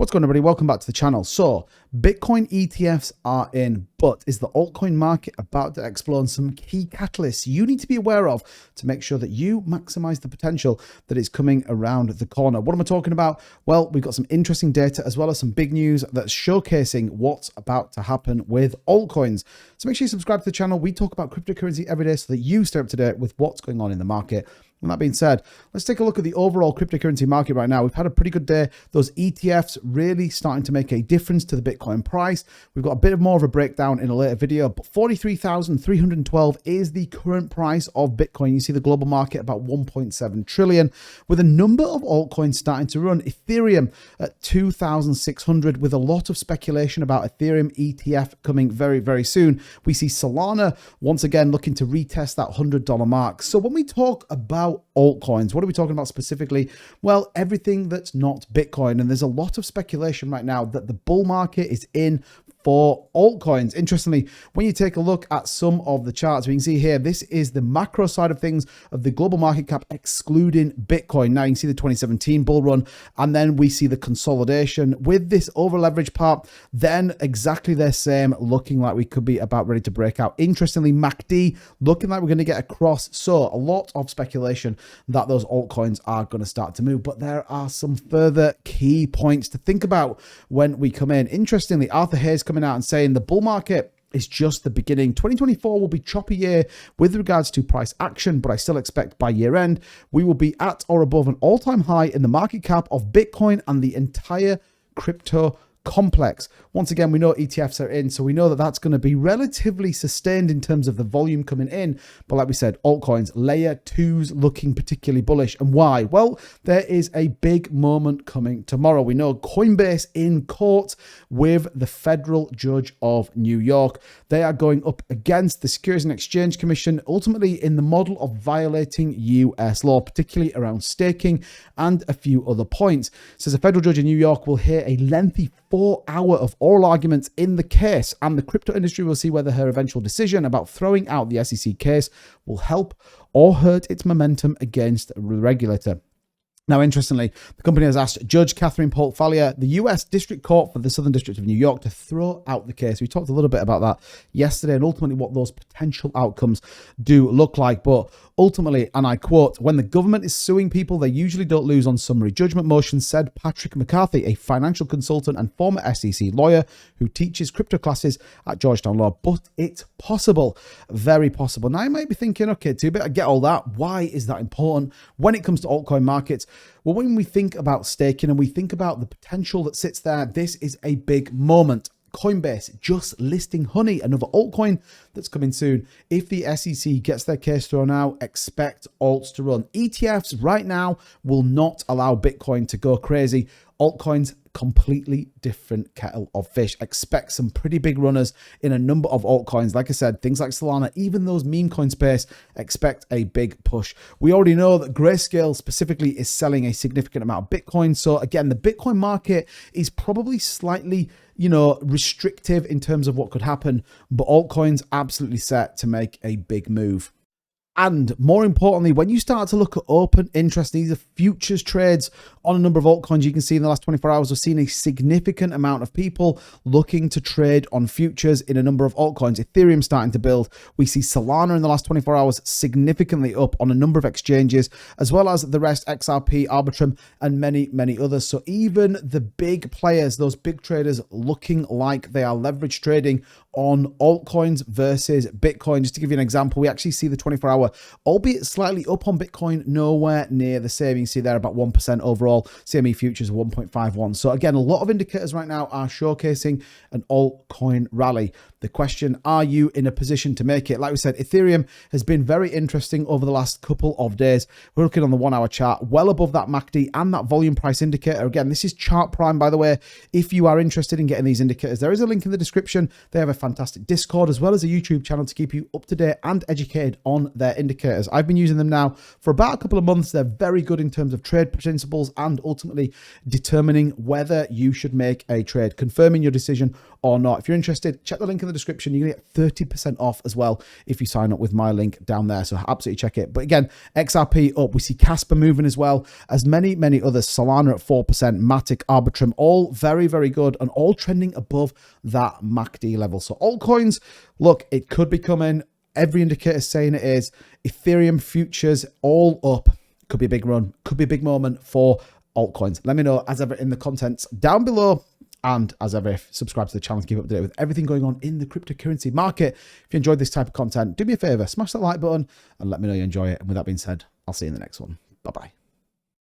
What's going on, everybody? Welcome back to the channel. So, Bitcoin ETFs are in, but is the altcoin market about to explode? Some key catalysts you need to be aware of to make sure that you maximize the potential that is coming around the corner. What am I talking about? Well, we've got some interesting data as well as some big news that's showcasing what's about to happen with altcoins. So make sure you subscribe to the channel. We talk about cryptocurrency every day so that you stay up to date with what's going on in the market. And that being said, let's take a look at the overall cryptocurrency market right now. We've had a pretty good day. Those ETFs really starting to make a difference to the Bitcoin price. We've got a bit more of a breakdown in a later video, but 43,312 is the current price of Bitcoin. You see the global market about 1.7 trillion with a number of altcoins starting to run. Ethereum at 2,600 with a lot of speculation about Ethereum ETF coming very, very soon. We see Solana once again looking to retest that $100 mark. So when we talk about altcoins, what are we talking about specifically? Well, everything that's not Bitcoin. And there's a lot of speculation right now that the bull market is in for altcoins. Interestingly, when you take a look at some of the charts, we can see here, this is the macro side of things of the global market cap excluding Bitcoin. Now you can see the 2017 bull run, and then we see the consolidation with this over leverage part, then exactly the same, looking like we could be about ready to break out. Interestingly, MACD looking like we're going to get across. So a lot of speculation that those altcoins are going to start to move, but there are some further key points to think about when we come in. Interestingly, Arthur Hayes coming out and saying the bull market is just the beginning. 2024 will be choppy year with regards to price action, but I still expect by year end, we will be at or above an all-time high in the market cap of Bitcoin and the entire crypto complex. Once again, we know ETFs are in, so we know that that's going to be relatively sustained in terms of the volume coming in. But like we said, altcoins, layer twos looking particularly bullish. And why? Well, there is a big moment coming tomorrow. We know Coinbase in court with the federal judge of New York. They are going up against the Securities and Exchange Commission, ultimately in the model of violating US law, particularly around staking and a few other points. It says a federal judge in New York will hear a lengthy 4-hour of oral arguments in the case, and the crypto industry will see whether her eventual decision about throwing out the SEC case will help or hurt its momentum against the regulator. Now, interestingly, the company has asked Judge Catherine Polk-Fallier, the U.S. District Court for the Southern District of New York, to throw out the case. We talked a little bit about that yesterday and ultimately what those potential outcomes do look like. But ultimately, and I quote, "When the government is suing people, they usually don't lose on summary judgment motions," said Patrick McCarthy, a financial consultant and former SEC lawyer who teaches crypto classes at Georgetown Law. But it's possible, very possible. Now, you might be thinking, okay, T-Bit, I get all that. Why is that important when it comes to altcoin markets? Well, when we think about staking and we think about the potential that sits there, this is a big moment. Coinbase just listing Honey, another altcoin that's coming soon. If the SEC gets their case thrown out, expect alts to run. ETFs right now will not allow Bitcoin to go crazy. Altcoins, completely different kettle of fish. Expect some pretty big runners in a number of altcoins. Like I said, things like Solana, even those meme coin space, expect a big push. We already know that Grayscale specifically is selling a significant amount of Bitcoin. So again, the Bitcoin market is probably slightly, restrictive in terms of what could happen, but altcoins absolutely set to make a big move. And more importantly, when you start to look at open interest, these are futures trades on a number of altcoins. You can see in the last 24 hours, we've seen a significant amount of people looking to trade on futures in a number of altcoins. Ethereum starting to build. We see Solana in the last 24 hours significantly up on a number of exchanges, as well as the rest, XRP, Arbitrum, and many, many others. So even the big players, those big traders looking like they are leverage trading on altcoins versus Bitcoin. Just to give you an example, we actually see the 24-hour, albeit slightly up on Bitcoin, nowhere near the same. You can see there about 1% overall. CME futures 1.51. So again, a lot of indicators right now are showcasing an altcoin rally. The question, are you in a position to make it? Like we said, Ethereum has been very interesting over the last couple of days. We're looking on the 1-hour chart, well above that MACD and that volume price indicator. Again, this is Chart Prime, by the way. If you are interested in getting these indicators, there is a link in the description. They have a fantastic Discord as well as a YouTube channel to keep you up to date and educated on their indicators. I've been using them now for about a couple of months. They're very good in terms of trade principles and ultimately determining whether you should make a trade, confirming your decision or not. If you're interested, check the link in the description. You're going to get 30% off as well if you sign up with my link down there. So absolutely check it. But again, XRP up. We see Casper moving as well as many others. Solana at 4%, Matic, Arbitrum, all very, very good and all trending above that MACD level. So altcoins, look, it could be coming. Every indicator is saying it is. Ethereum futures all up. Could be a big run. Could be a big moment for altcoins. Let me know as ever in the comments down below. And as ever, subscribe to the channel to keep up to date with everything going on in the cryptocurrency market. If you enjoyed this type of content, do me a favor, smash that like button and let me know you enjoy it. And with that being said, I'll see you in the next one. Bye-bye.